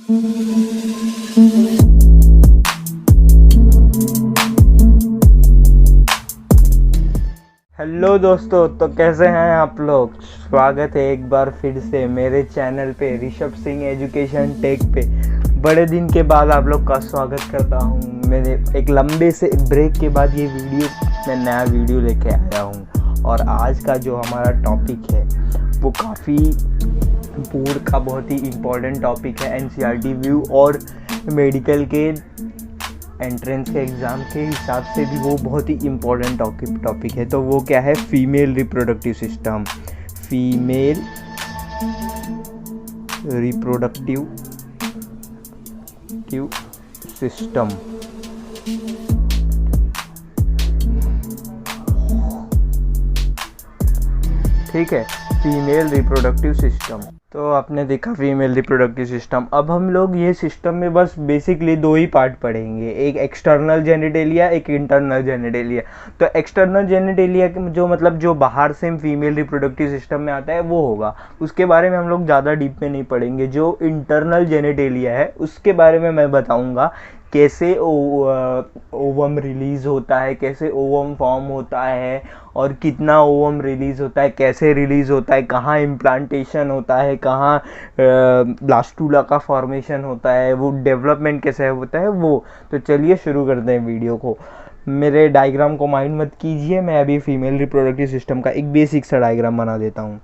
Hello दोस्तों, तो कैसे हैं आप लोग। स्वागत है एक बार फिर से मेरे चैनल पे ऋषभ सिंह एजुकेशन टेक पे। बड़े दिन के बाद आप लोग का स्वागत करता हूँ। मैंने एक लंबे से ब्रेक के बाद ये वीडियो मैं नया वीडियो लेके आया हूँ। और आज का जो हमारा टॉपिक है वो काफ़ी बोर्ड का बहुत ही इम्पोर्टेंट टॉपिक है। एनसीईआरटी व्यू और मेडिकल के एंट्रेंस के एग्ज़ाम के हिसाब से भी वो बहुत ही इम्पोर्टेंट टॉपिक है। तो वो क्या है, female reproductive system. Female reproductive system. ठीक है, फीमेल रिप्रोडक्टिव सिस्टम। तो आपने देखा फीमेल रिप्रोडक्टिव सिस्टम। अब हम लोग ये सिस्टम में बस बेसिकली दो ही पार्ट पढ़ेंगे, एक एक्सटर्नल जेनिटेलिया, एक इंटरनल जेनिटेलिया। तो एक्सटर्नल जेनिटेलिया जो मतलब जो बाहर से फीमेल रिप्रोडक्टिव सिस्टम में आता है वो होगा, उसके बारे में हम लोग ज़्यादा डीप में नहीं पढ़ेंगे। जो इंटरनल जेनिटेलिया है उसके बारे में मैं बताऊँगा, कैसे ओवम रिलीज़ होता है, कैसे ओवम फॉर्म होता है और कितना ओवम रिलीज़ होता है, कैसे रिलीज़ होता है, कहाँ इम्प्लांटेशन होता है, कहाँ ब्लास्टूला का फॉर्मेशन होता है, वो डेवलपमेंट कैसे होता है वो। तो चलिए शुरू करते हैं वीडियो को। मेरे डायग्राम को माइंड मत कीजिए, मैं अभी फीमेल रिप्रोडक्टिव सिस्टम का एक बेसिक सा डायग्राम बना देता हूँ।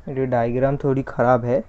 मेरी डायग्राम थोड़ी ख़राब है।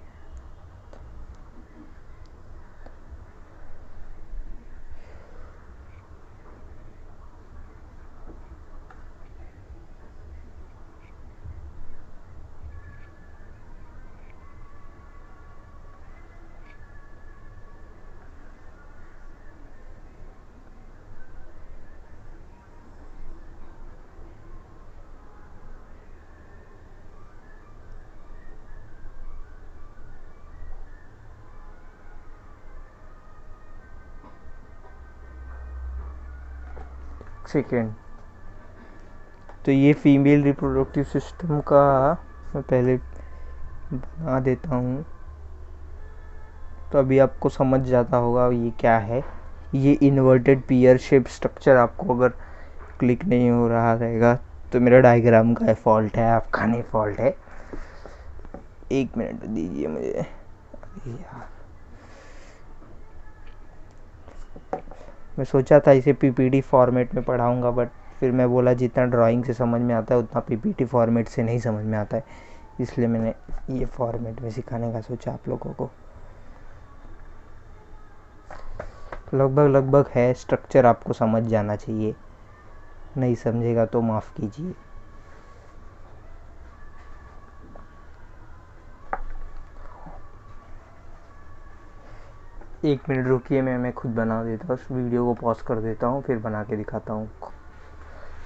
सेकेंड, तो ये फीमेल रिप्रोडक्टिव सिस्टम का मैं पहले बना देता हूँ, तो अभी आपको समझ जाता होगा ये क्या है। ये इन्वर्टेड पीयर शेप स्ट्रक्चर आपको अगर क्लिक नहीं हो रहा रहेगा तो मेरा डायग्राम का फॉल्ट है, आपका नहीं फॉल्ट है। एक मिनट दीजिए मुझे यार। मैं सोचा था इसे पीपीटी फॉर्मेट में पढ़ाऊँगा, बट फिर मैं बोला जितना ड्राइंग से समझ में आता है उतना पीपीटी फॉर्मेट से नहीं समझ में आता है, इसलिए मैंने ये फॉर्मेट में सिखाने का सोचा आप लोगों को। लगभग है, स्ट्रक्चर आपको समझ जाना चाहिए, नहीं समझेगा तो माफ़ कीजिए। एक मिनट रुकिए, मैं खुद बना देता हूँ, वीडियो को पॉज कर देता हूँ, फिर बना के दिखाता हूँ।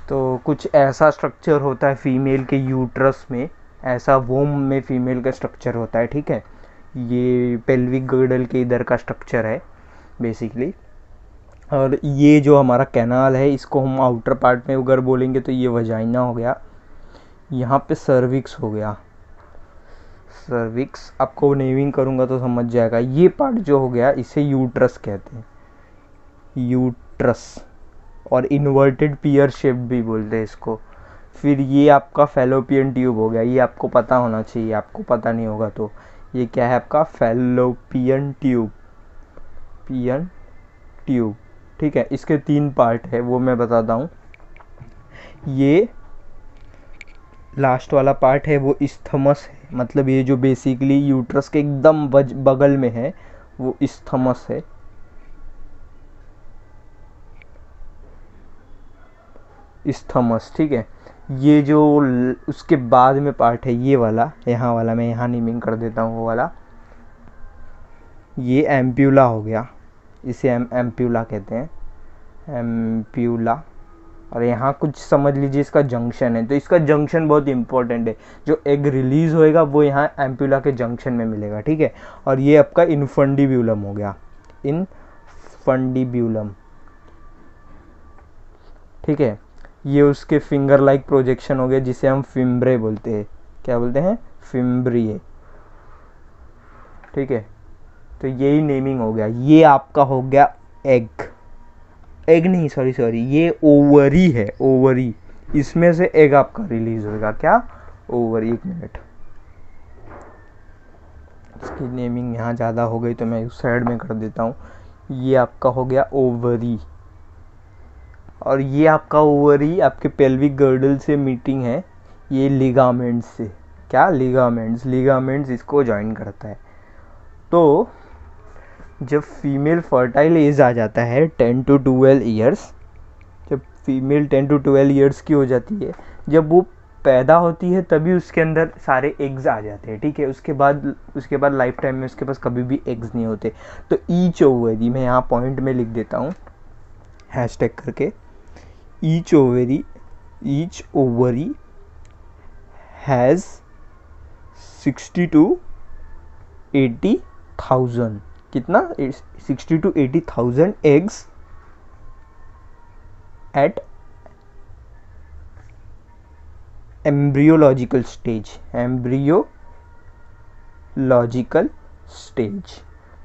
तो कुछ ऐसा स्ट्रक्चर होता है फीमेल के यूट्रस में, ऐसा वोम में फीमेल का स्ट्रक्चर होता है। ठीक है, ये पेल्विक गर्डल के इधर का स्ट्रक्चर है बेसिकली। और ये जो हमारा कैनाल है इसको हम आउटर पार्ट में अगर बोलेंगे तो ये वजाइना हो गया, यहाँ पे सर्विक्स हो गया। सर्विक्स आपको नेमिंग करूँगा तो समझ जाएगा। ये पार्ट जो हो गया इसे यूट्रस कहते हैं, यूट्रस, और इन्वर्टेड पियर शेप भी बोलते हैं इसको। फिर ये आपका फैलोपियन ट्यूब हो गया, ये आपको पता होना चाहिए, आपको पता नहीं होगा तो ये क्या है आपका फैलोपियन ट्यूब, पियन ट्यूब। ठीक है, इसके 3 पार्ट है वो मैं बताता हूँ। ये लास्ट वाला पार्ट है वो इस्थमस है, मतलब ये जो बेसिकली यूट्रस के एकदम बगल में है वो इस्थमस है। इस्थमस, ठीक है। ये जो उसके बाद में पार्ट है ये वाला, यहाँ वाला मैं यहाँ नेमिंग कर देता हूँ वो वाला, ये एम्प्यूला हो गया, इसे एम्प्यूला कहते हैं, एम्प्यूला। और यहाँ कुछ समझ लीजिए इसका जंक्शन है, तो इसका जंक्शन बहुत इंपॉर्टेंट है। जो एग रिलीज़ होएगा वो यहाँ एम्प्यूला के जंक्शन में मिलेगा। ठीक है, और ये आपका इनफंडिब्यूलम हो गया, इनफंडिब्यूलम। ठीक है। ये उसके फिंगर लाइक प्रोजेक्शन हो गया जिसे हम फिम्ब्रे बोलते हैं। क्या बोलते हैं? फिम्ब्रिए। ठीक है, तो यही नेमिंग हो गया। ये आपका हो गया एग, एग नहीं, सॉरी, ये ओवरी है, ओवरी। इसमें से एग आपका रिलीज होगा। क्या? ओवरी। एक मिनट, इसकी नेमिंग यहाँ ज़्यादा हो गई तो मैं उस साइड में कर देता हूँ। ये आपका हो गया ओवरी, और ये आपका ओवरी आपके पेल्विक गर्डल से मीटिंग है ये लिगामेंट्स से। क्या? लिगामेंट्स, लिगामेंट्स इसको ज्वाइन करता है। तो जब फीमेल फर्टाइल एज आ जाता है 10 to 12 ईयर्स, जब फीमेल 10 to 12 ईयर्स की हो जाती है, जब वो पैदा होती है तभी उसके अंदर सारे एग्स आ जाते हैं। ठीक है, उसके बाद लाइफ टाइम में उसके पास कभी भी एग्स नहीं होते। तो ईच ओवरी, मैं यहाँ पॉइंट में लिख देता हूँ हैशटैग करके, ईच ओवरी हैज़ 60 to 80,000, कितना? 60 to 80,000 eggs eight embryological stage.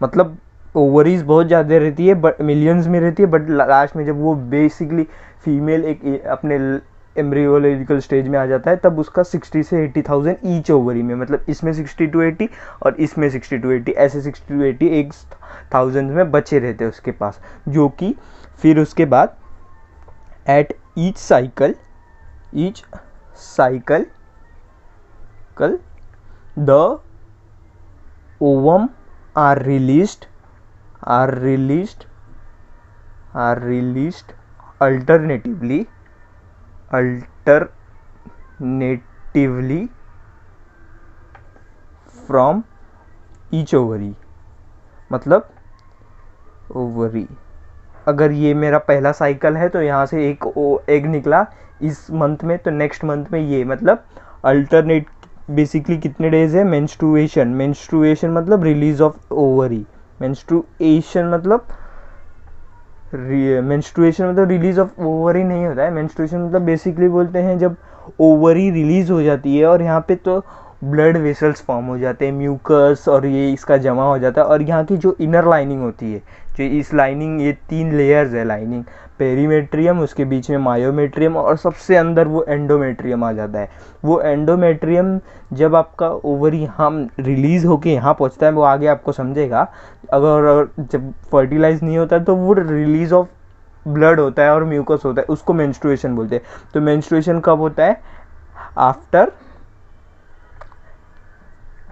मतलब ओवरीज बहुत ज़्यादा रहती है, बट मिलियंस में रहती है, बट लास्ट में जब वो बेसिकली फीमेल एक अपने एम्ब्रियोलॉजिकल स्टेज में आ जाता है, तब उसका 60 से 80,000 ईच ओवरी में, मतलब इसमें 60 to 80 और इसमें 60 to 80, ऐसे 60 to 80 एग्स थाउजेंड में बचे रहते हैं उसके पास, जो कि फिर उसके बाद at each cycle the ovum are released alternatively from each ovary। मतलब ओवरी, अगर ये मेरा पहला साइकिल है तो यहाँ से एक एग निकला इस मंथ में, तो नेक्स्ट मंथ में ये, मतलब अल्टरनेट बेसिकली कितने डेज है? मेंस्ट्रुएशन मतलब रिलीज ऑफ ओवरी, मेंस्ट्रुएशन मतलब रिलीज ऑफ ओवरी नहीं होता है। मेंस्ट्रुएशन मतलब बेसिकली बोलते हैं जब ओवरी रिलीज हो जाती है और यहाँ पे तो ब्लड वेसल्स फॉर्म हो जाते हैं, म्यूकस और ये इसका जमा हो जाता है, और यहाँ की जो इनर लाइनिंग होती है, जो इस लाइनिंग, ये 3 लेयर्स है लाइनिंग, पेरीमेट्रियम, उसके बीच में मायोमेट्रियम, और सबसे अंदर वो एंडोमेट्रियम आ जाता है। वो एंडोमेट्रियम जब आपका ओवरी यहाँ रिलीज होके यहाँ पहुँचता है, वो आगे आपको समझेगा। अगर जब फर्टिलाइज नहीं होता तो वो रिलीज ऑफ ब्लड होता है और म्यूकस होता है, उसको मेंस्ट्रुएशन बोलते हैं। तो मेंस्ट्रुएशन कब होता है? After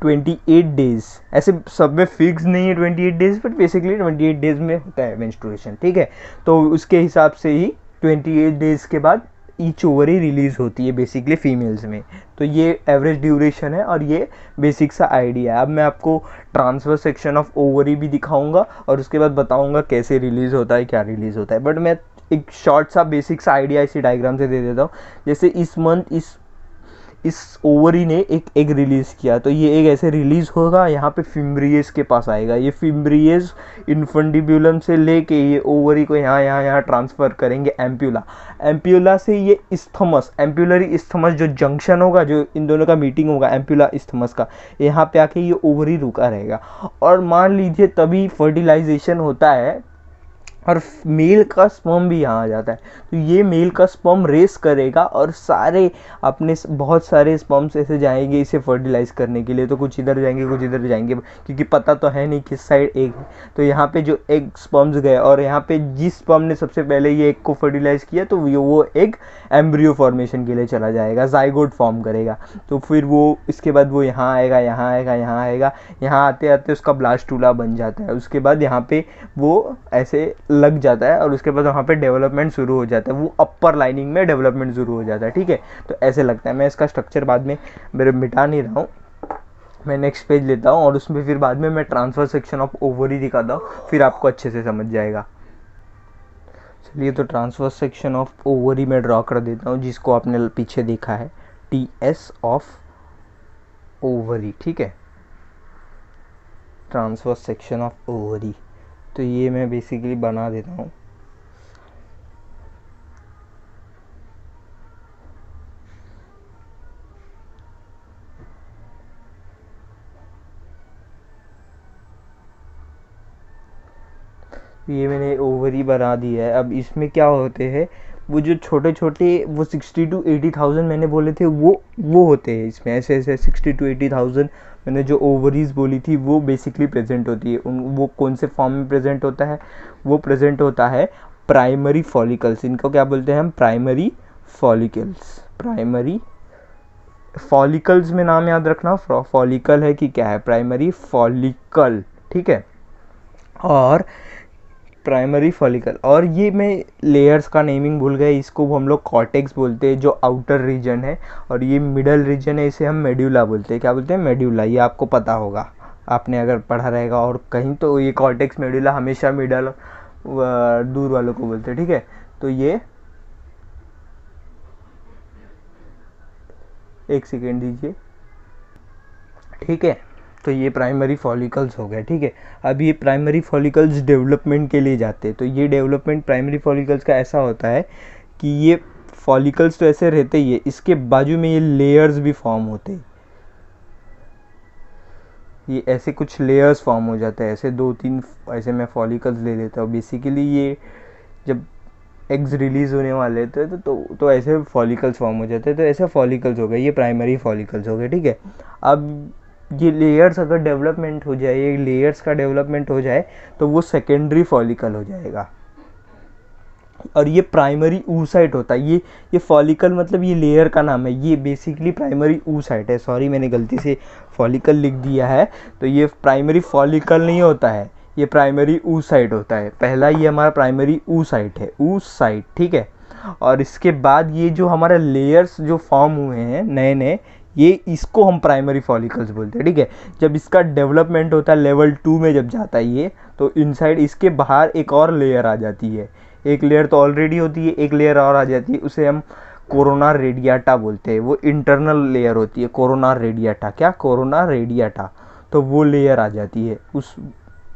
28 days. ऐसे सब में फिक्स नहीं है 28 डेज, बट बेसिकली 28 डेज में होता है मेंस्ट्रुएशन। ठीक है, तो उसके हिसाब से ही 28 डेज के बाद ईच ओवरी रिलीज होती है बेसिकली फीमेल्स में। तो ये एवरेज ड्यूरेशन है और ये बेसिक सा आइडिया है। अब मैं आपको ट्रांसफर सेक्शन ऑफ ओवरी भी दिखाऊंगा और उसके बाद बताऊंगा कैसे रिलीज होता है, क्या रिलीज होता है। बट मैं एक शॉर्ट सा बेसिक सा आइडिया इसी डायग्राम से दे देता हूँ। जैसे इस मंथ इस ओवरी ने एक एग रिलीज़ किया, तो ये एग ऐसे रिलीज़ होगा, यहाँ पे फिम्ब्रियस के पास आएगा। ये फिम्ब्रियस इन्फंडिब्यूलम से लेके ये ओवरी को यहाँ ट्रांसफ़र करेंगे एम्प्यूला से ये इस्थमस, एम्प्यूलरी इस्थमस जो जंक्शन होगा, जो इन दोनों का मीटिंग होगा एम्प्यूला इस्थमस का, यहाँ पे आके ये ओवरी रुका रहेगा। और मान लीजिए तभी फर्टिलाइजेशन होता है और मेल का स्पर्म भी यहाँ आ जाता है, तो ये मेल का स्पर्म रेस करेगा और सारे अपने बहुत सारे स्पर्म्स ऐसे जाएंगे इसे फर्टिलाइज करने के लिए। तो कुछ इधर जाएंगे, कुछ इधर जाएंगे, क्योंकि पता तो है नहीं किस साइड एग है। तो यहाँ पे जो एग स्पर्म्स गए और यहाँ पे जिस स्पर्म ने सबसे पहले ये एग को फर्टिलाइज किया, तो वो एग एम्ब्रियो फॉर्मेशन के लिए चला जाएगा, जाइगोट फॉर्म करेगा। तो फिर वो इसके बाद वो यहाँ आएगा, यहाँ आएगा, यहाँ आएगा, यहाँ आते आते उसका ब्लास्टूला बन जाता है। उसके बाद यहाँ पे वो ऐसे लग जाता है और उसके बाद वहाँ पे डेवलपमेंट शुरू हो जाता है, वो अपर लाइनिंग में डेवलपमेंट शुरू हो जाता है। ठीक है, तो ऐसे लगता है। मैं इसका स्ट्रक्चर बाद में मेरे मिटा नहीं रहा हूँ, मैं नेक्स्ट पेज लेता हूँ और उसमें फिर बाद में मैं ट्रांसफर सेक्शन ऑफ ओवरी दिखाता हूँ, फिर आपको अच्छे से समझ जाएगा। चलिए, तो ट्रांसफर सेक्शन ऑफ ओवरी में ड्रॉ कर देता हूँ, जिसको आपने पीछे देखा है TS ऑफ ओवरी। ठीक है, ट्रांसफर सेक्शन ऑफ ओवरी, तो ये मैं बेसिकली बना देता हूँ। ये मैंने ओवरी बना दिया है। अब इसमें क्या होते हैं, वो जो छोटे छोटे वो 60 to 80,000 मैंने बोले थे, वो होते हैं इसमें, ऐसे ऐसे 60 to 80,000 मैंने जो ओवरीज बोली थी वो बेसिकली प्रेजेंट होती है। वो कौन से फॉर्म में प्रेजेंट होता है, वो प्रेजेंट होता है प्राइमरी फॉलिकल्स। इनको क्या बोलते हैं हम, प्राइमरी फॉलिकल्स। प्राइमरी फॉलिकल्स में नाम याद रखना, फॉलिकल है कि क्या है, प्राइमरी फॉलिकल, ठीक है। और प्राइमरी फॉलिकल, और ये मैं लेयर्स का नेमिंग भूल गया, इसको हम लोग कॉर्टेक्स बोलते हैं जो आउटर रीजन है, और ये मिडल रीजन है, इसे हम मेड्यूला बोलते हैं। क्या बोलते हैं, मेड्यूला। ये आपको पता होगा, आपने अगर पढ़ा रहेगा और कहीं, तो ये कॉर्टेक्स मेड्यूला हमेशा मिडल दूर वालों को बोलते हैं, ठीक है। तो ये एक सेकेंड दीजिए, ठीक है। तो ये प्राइमरी फॉलिकल्स हो गए, ठीक है। अब ये प्राइमरी फॉलिकल्स डेवलपमेंट के लिए जाते हैं। तो ये डेवलपमेंट प्राइमरी फॉलिकल्स का ऐसा होता है कि ये फॉलिकल्स तो ऐसे रहते ही है, इसके बाजू में ये लेयर्स भी फॉर्म होते हैं। ये ऐसे कुछ लेयर्स फॉर्म हो जाते हैं, ऐसे 2-3 ऐसे मैं फॉलिकल्स ले लेता हूँ। बेसिकली ये जब एग्स रिलीज़ होने वाले थे तो ऐसे फॉलिकल्स फॉर्म हो जाते हैं। तो ऐसे फॉलिकल्स हो गए, ये प्राइमरी फॉलिकल्स हो गए, ठीक है। अब ये लेयर्स अगर डेवलपमेंट हो जाए, ये लेयर्स का डेवलपमेंट हो जाए तो वो सेकेंडरी फॉलिकल हो जाएगा। और ये प्राइमरी oocyte होता है। ये फॉलिकल मतलब ये लेयर का नाम है, ये बेसिकली प्राइमरी oocyte है। सॉरी, मैंने गलती से फॉलिकल लिख दिया है, तो ये प्राइमरी फॉलिकल नहीं होता है, ये प्राइमरी oocyte होता है। पहला ये हमारा प्राइमरी oocyte है, oocyte, ठीक है। और इसके बाद ये जो हमारा लेयर्स जो फॉर्म हुए हैं नए नए, ये इसको हम प्राइमरी फॉलिकल्स बोलते हैं, ठीक है। जब इसका डेवलपमेंट होता है लेवल 2 में जब जाता है ये, तो इनसाइड इसके बाहर एक और लेयर आ जाती है। एक लेयर तो ऑलरेडी होती है, एक लेयर और आ जाती है, उसे हम कोरोना रेडियाटा बोलते हैं। वो इंटरनल लेयर होती है कोरोना रेडियाटा। क्या, कोरोना रेडियाटा। तो वो लेयर आ जाती है,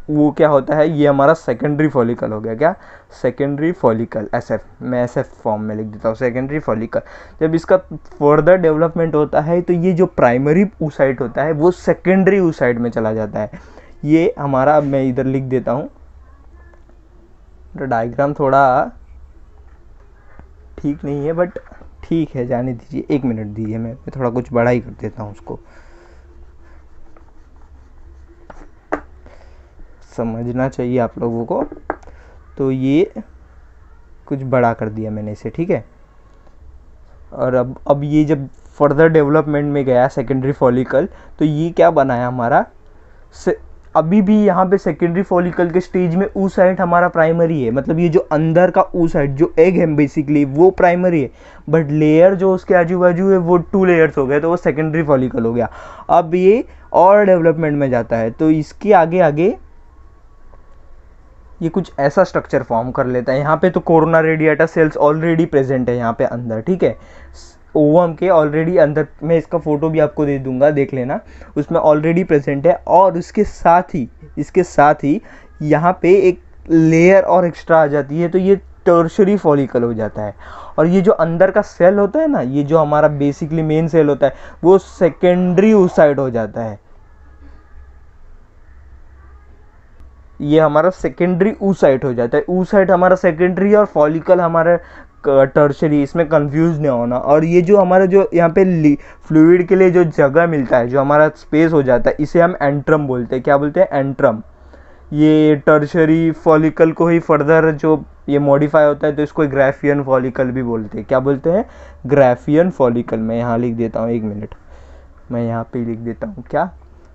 वो क्या होता है, ये हमारा सेकेंडरी फॉलिकल हो गया। क्या, सेकेंडरी फॉलिकल, SF, मैं SF फॉर्म में लिख देता हूँ, सेकेंडरी फॉलिकल। जब इसका फर्दर डेवलपमेंट होता है तो ये जो प्राइमरी oocyte होता है वो सेकेंडरी oocyte में चला जाता है। ये हमारा, अब मैं इधर लिख देता हूँ, डायग्राम थोड़ा ठीक नहीं है बट ठीक है, जाने दीजिए, 1 मिनट दीजिए, मैं थोड़ा कुछ बड़ा ही कर देता हूँ उसको, समझना चाहिए आप लोगों को। तो ये कुछ बड़ा कर दिया मैंने इसे, ठीक है। और अब ये जब फर्दर डेवलपमेंट में गया सेकेंडरी फॉलिकल, तो ये क्या बनाया हमारा, अभी भी यहाँ पे सेकेंडरी फॉलिकल के स्टेज में oocyte हमारा प्राइमरी है। मतलब ये जो अंदर का oocyte जो एग है बेसिकली वो प्राइमरी है, बट लेयर जो उसके आजू बाजू है वो 2 लेयर्स हो गए, तो वो सेकेंडरी फॉलिकल हो गया। अब ये और डेवलपमेंट में जाता है, तो इसके आगे आगे ये कुछ ऐसा स्ट्रक्चर फॉर्म कर लेता है। यहाँ पे तो corona radiata cells already present है यहाँ पे अंदर, ठीक है। ओवम के ऑलरेडी अंदर, मैं इसका फोटो भी आपको दे दूंगा, देख लेना, उसमें ऑलरेडी प्रेजेंट है। और इसके साथ ही यहाँ पे एक लेयर और एक्स्ट्रा आ जाती है, तो ये टर्शरी फॉलिकल हो जाता है। और ये जो अंदर का सेल होता है ना, ये जो हमारा बेसिकली मेन सेल होता है, वो सेकेंडरी oocyte हो जाता है। ये हमारा सेकेंडरी oocyte हो जाता है। oocyte हमारा सेकेंडरी और फॉलिकल हमारा टर्शरी, इसमें कंफ्यूज नहीं होना। और ये जो हमारा जो यहाँ पे फ्लूइड के लिए जो जगह मिलता है, जो हमारा स्पेस हो जाता है, इसे हम एंट्रम बोलते हैं। क्या बोलते हैं, एंट्रम। ये टर्शरी फॉलिकल को ही फर्दर जो ये मॉडिफाई होता है तो इसको ग्राफियन फॉलिकल भी बोलते हैं। क्या बोलते हैं, ग्राफियन फॉलिकल। मैं यहाँ लिख देता हूँ, 1 मिनट, मैं यहाँ पे लिख देता हूँ, क्या,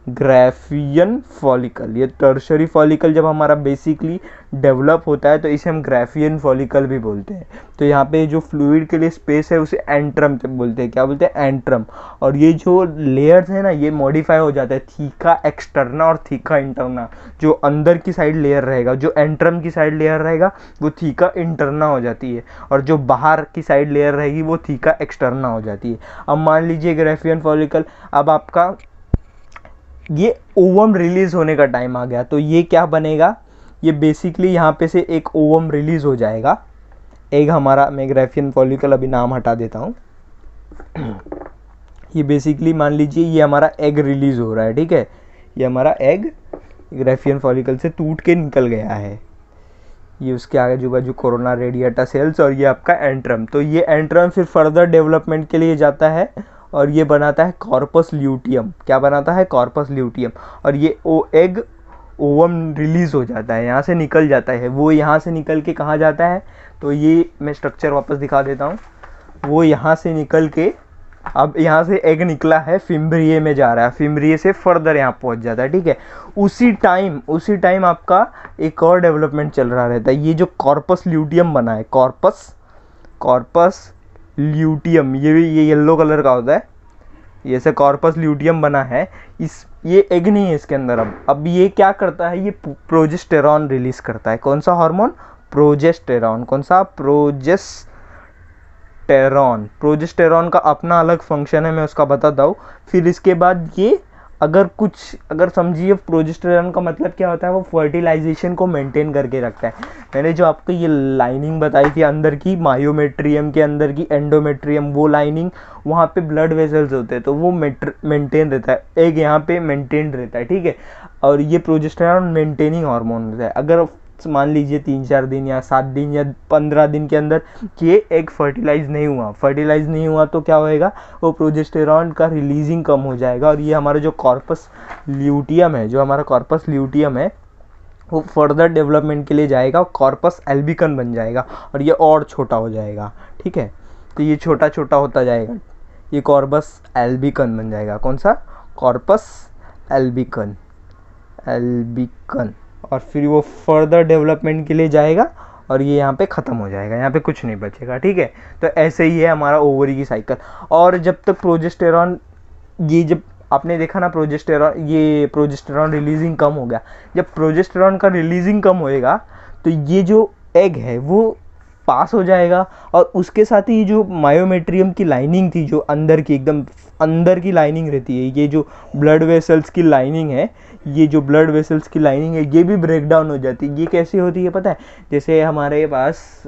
ग्राफियन फॉलिकल। ये टर्शरी फॉलिकल जब हमारा बेसिकली डेवलप होता है तो इसे हम ग्राफियन फॉलिकल भी बोलते हैं। तो यहाँ पे जो फ्लूइड के लिए स्पेस है उसे एंट्रम बोलते हैं। क्या बोलते हैं, एंट्रम। और ये जो लेयर्स है ना, ये मॉडिफाई हो जाता है, थीका एक्सटर्ना और थीका इंटरना। जो अंदर की साइड लेयर रहेगा, जो एंट्रम की साइड लेयर रहेगा, वो थीका इंटरना हो जाती है, और जो बाहर की साइड लेयर रहेगी वो थीका एक्सटर्ना हो जाती है। अब मान लीजिए ग्राफियन फॉलिकल, अब आपका ये ओवम रिलीज होने का टाइम आ गया, तो ये क्या बनेगा, ये बेसिकली यहाँ पे से एक ओवम रिलीज हो जाएगा। एग हमारा, मैं ग्राफियन फॉलिकल अभी नाम हटा देता हूँ। ये बेसिकली मान लीजिए ये हमारा एग रिलीज हो रहा है, ठीक है। ये हमारा एग ग्राफियन फॉलिकल से टूट के निकल गया है। ये उसके आजू बाजू कोरोना रेडिएटा सेल्स, और ये आपका एंट्रम। तो ये एंट्रम फिर फर्दर डेवलपमेंट के लिए जाता है और ये बनाता है कॉर्पस ल्यूटियम। क्या बनाता है? Corpus luteum. और ये एग ओवम रिलीज़ हो जाता है, यहाँ से निकल जाता है। वो यहाँ से निकल के कहाँ जाता है? तो ये मैं स्ट्रक्चर वापस दिखा देता हूँ। वो यहाँ से निकल के, अब यहाँ से एग निकला है, फिम्ब्रिये में जा रहा है, फिम्ब्रिये से फर्दर यहाँ पहुँच जाता है, ठीक है। उसी टाइम आपका एक और डेवलपमेंट चल रहा रहता है। ये जो कॉर्पस ल्यूटियम बना है, कॉर्पस ल्यूटियम, ये येलो कलर का होता है, ये से कॉर्पस ल्यूटियम बना है। ये एग नहीं है इसके अंदर। अब ये क्या करता है? ये प्रोजेस्टेरॉन रिलीज करता है। कौन सा हार्मोन? प्रोजेस्टेरॉन। कौन सा? प्रोजेस्टेरॉन का अपना अलग फंक्शन है, मैं उसका बताता हूँ। फिर इसके बाद ये अगर समझिए, प्रोजेस्टेरॉन का मतलब क्या होता है? वो फर्टिलाइजेशन को मेंटेन करके रखता है। मैंने जो आपको ये लाइनिंग बताई थी अंदर की, मायोमेट्रियम के अंदर की एंडोमेट्रियम, वो लाइनिंग, वहाँ पे ब्लड वेसल्स होते हैं, तो वो मेंटेन रहता है। एग यहाँ पे मेंटेन रहता है, ठीक है। और ये प्रोजेस्टेरॉन मेंटेनिंग हार्मोन होता है। अगर मान लीजिए 3-4 दिन या 7 दिन या 15 दिन के अंदर ये एग फर्टिलाइज नहीं हुआ तो क्या होएगा? वो प्रोजेस्टेरॉन का रिलीजिंग कम हो जाएगा, और ये हमारा जो कॉर्पस ल्यूटियम है, वो फर्दर डेवलपमेंट के लिए जाएगा, कॉर्पस एल्बिकन बन जाएगा, और ये और छोटा हो जाएगा, ठीक है। तो ये छोटा छोटा होता जाएगा, ये कॉर्पस एल्बिकन बन जाएगा। कौन सा? Corpus albicans. और फिर वो फर्दर डेवलपमेंट के लिए जाएगा, और ये यहाँ पे ख़त्म हो जाएगा, यहाँ पे कुछ नहीं बचेगा, ठीक है। तो ऐसे ही है हमारा ओवरी की साइकिल। और जब तक प्रोजेस्टेरॉन, ये जब आपने देखा ना प्रोजेस्टेरॉन रिलीजिंग कम हो गया, जब प्रोजेस्टेरॉन का रिलीजिंग कम होएगा तो ये जो एग है वो पास हो जाएगा, और उसके साथ ही जो मायोमेट्रियम की लाइनिंग थी, जो अंदर की एकदम अंदर की लाइनिंग रहती है, ये जो ब्लड वेसल्स की लाइनिंग है, ये भी ब्रेक डाउन हो जाती है। ये कैसे होती है पता है? जैसे हमारे पास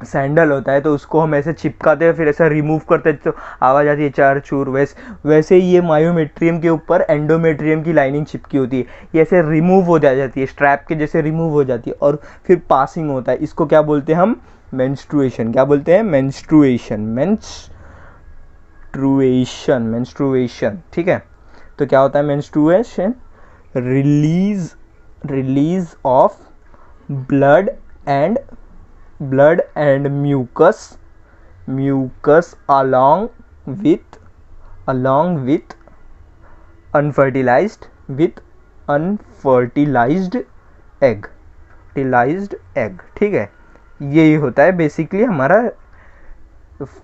सैंडल होता है, तो उसको हम ऐसे चिपकाते हैं, फिर ऐसा रिमूव करते हैं तो आवाज़ आती है चार चूर। वैसे ही ये मायोमेट्रियम के ऊपर एंडोमेट्रियम की लाइनिंग चिपकी होती है, ये ऐसे रिमूव हो जाती है, स्ट्रैप के जैसे रिमूव हो जाती है, और फिर पासिंग होता है। इसको क्या बोलते हैं हम? मेंस्ट्रुएशन। क्या बोलते हैं? मेंस्ट्रुएशन, ठीक है। तो क्या होता है menstruation? Release of blood and mucus along with unfertilized egg, ठीक है। यही होता है बेसिकली हमारा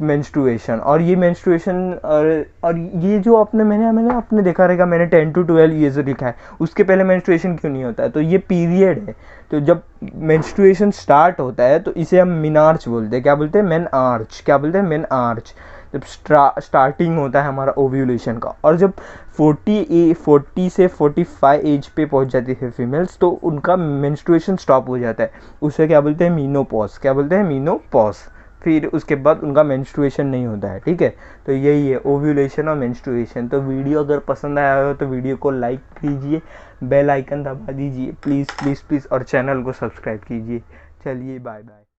मेंस्ट्रुएशन। और ये मेंस्ट्रुएशन और ये जो मैंने आपने देखा रहेगा, मैंने 10 to 12 ईयर्स लिखा है, उसके पहले मेंस्ट्रुएशन क्यों नहीं होता है? तो ये पीरियड है। तो जब मेंस्ट्रुएशन स्टार्ट होता है तो इसे हम मेनार्च बोलते हैं। क्या बोलते हैं? मेनार्च। जब स्टार्टिंग होता है हमारा ओव्यूलेशन का, और जब 40 से 45 एज पे पहुंच जाती है फीमेल्स, तो उनका मेंस्ट्रुएशन स्टॉप हो जाता है। उसे क्या बोलते हैं? मीनोपॉज। फिर उसके बाद उनका मेंस्ट्रुएशन नहीं होता है, ठीक है। तो यही है ओव्यूलेशन और मेंस्ट्रुएशन। तो वीडियो अगर पसंद आया हो तो वीडियो को लाइक कीजिए, बेल आइकन दबा दीजिए प्लीज़, और चैनल को सब्सक्राइब कीजिए। चलिए बाय बाय।